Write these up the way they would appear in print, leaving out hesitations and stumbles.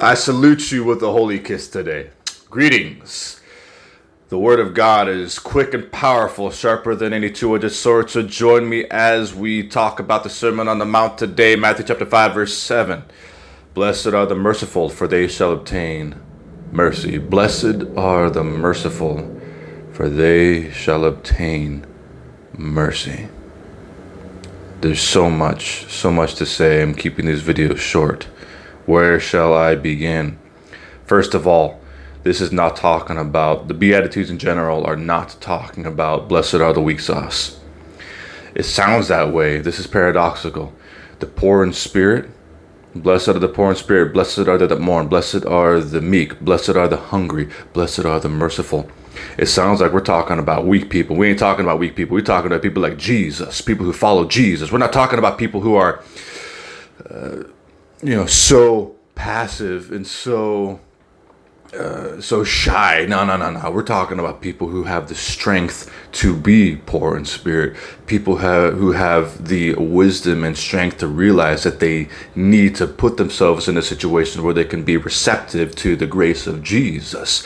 I salute you with a holy kiss today. Greetings. The word of God is quick and powerful, sharper than any two-edged sword. So join me as we talk about the Sermon on the Mount today, Matthew chapter 5, verse 7. Blessed are the merciful, for they shall obtain mercy. Blessed are the merciful, for they shall obtain mercy. There's so much to say. I'm keeping these videos short. Where shall I begin? First of all, this is not talking about, the Beatitudes in general are not talking about blessed are the weak sauce. It sounds that way. This is paradoxical. The poor in spirit, blessed are the poor in spirit, blessed are they that mourn, blessed are the meek, blessed are the hungry, blessed are the merciful. It sounds like we're talking about weak people. We ain't talking about weak people. We're talking about people like Jesus, people who follow Jesus. We're not talking about people who are so passive and so shy. No. We're talking about people who have the strength to be poor in spirit. People who have the wisdom and strength to realize that they need to put themselves in a situation where they can be receptive to the grace of Jesus.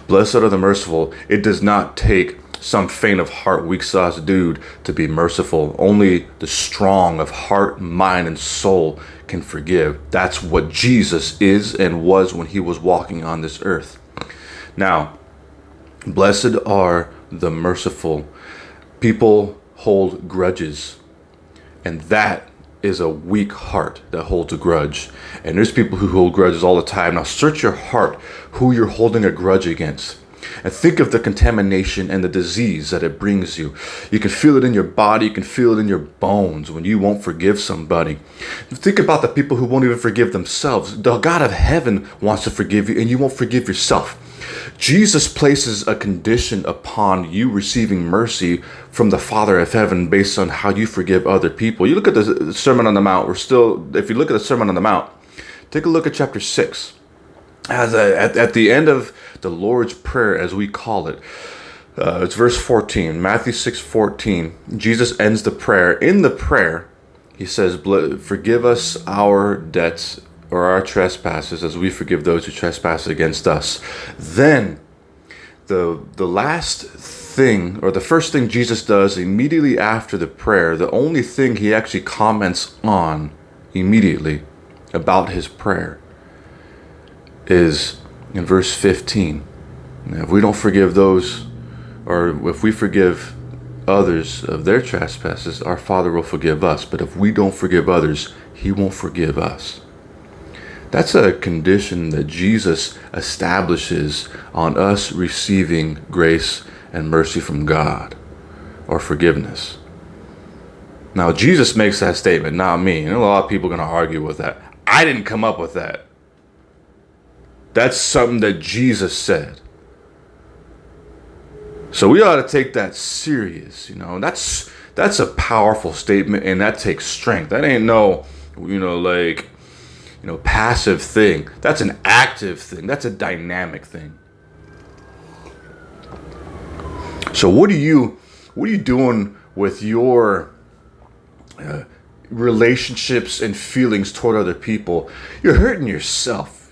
Blessed are the merciful. It does not take some faint of heart, weak sauce dude to be merciful. Only the strong of heart, mind, and soul can forgive. That's what Jesus is and was when he was walking on this earth. Now, blessed are the merciful. People hold grudges, and that is a weak heart that holds a grudge. And there's people who hold grudges all the time. Now search your heart, who you're holding a grudge against. And think of the contamination and the disease that it brings you. You can feel it in your body. You can feel it in your bones when you won't forgive somebody. Think about the people who won't even forgive themselves. The God of heaven wants to forgive you, and you won't forgive yourself. Jesus places a condition upon you receiving mercy from the Father of heaven based on how you forgive other people. You look at the Sermon on the Mount. If you look at the Sermon on the Mount, take a look at chapter 6. At the end of the Lord's Prayer, as we call it, it's verse 14, Matthew 6:14. Jesus ends the prayer. In the prayer, he says, forgive us our debts or our trespasses as we forgive those who trespass against us. Then the last thing, or the first thing Jesus does immediately after the prayer, the only thing he actually comments on immediately about his prayer is in verse 15. If we don't forgive those, or if we forgive others of their trespasses, our Father will forgive us. But if we don't forgive others, he won't forgive us. That's a condition that Jesus establishes on us receiving grace and mercy from God, or forgiveness. Now, Jesus makes that statement, not me. And a lot of people are going to argue with that. I didn't come up with that. That's something that Jesus said. So we ought to take that serious, That's a powerful statement, and that takes strength. That ain't no, passive thing. That's an active thing. That's a dynamic thing. So what are you doing with your relationships and feelings toward other people? You're hurting yourself.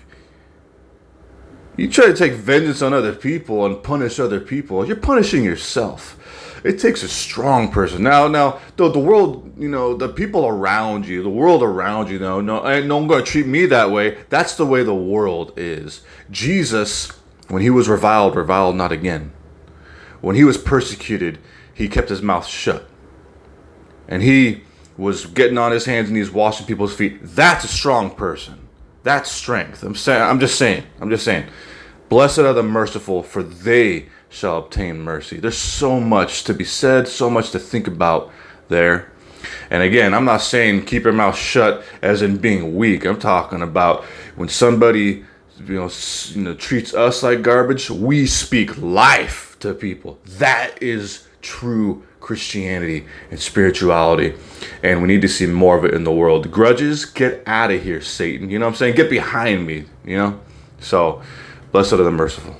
You try to take vengeance on other people and punish other people, you're punishing yourself. It takes a strong person. Now, the world, the people around you, the world around you, no one going to treat me that way. That's the way the world is. Jesus, when he was reviled not again. When he was persecuted, he kept his mouth shut. And he was getting on his hands and knees, washing people's feet. That's a strong person. That's strength. I'm just saying. Blessed are the merciful, for they shall obtain mercy. There's so much to be said, so much to think about there. And again, I'm not saying keep your mouth shut as in being weak. I'm talking about when somebody treats us like garbage, we speak life to people. That is true Christianity and spirituality, and we need to see more of it in the world. Grudges, get out of here, Satan. You know what I'm saying? Get behind me, So blessed are the merciful.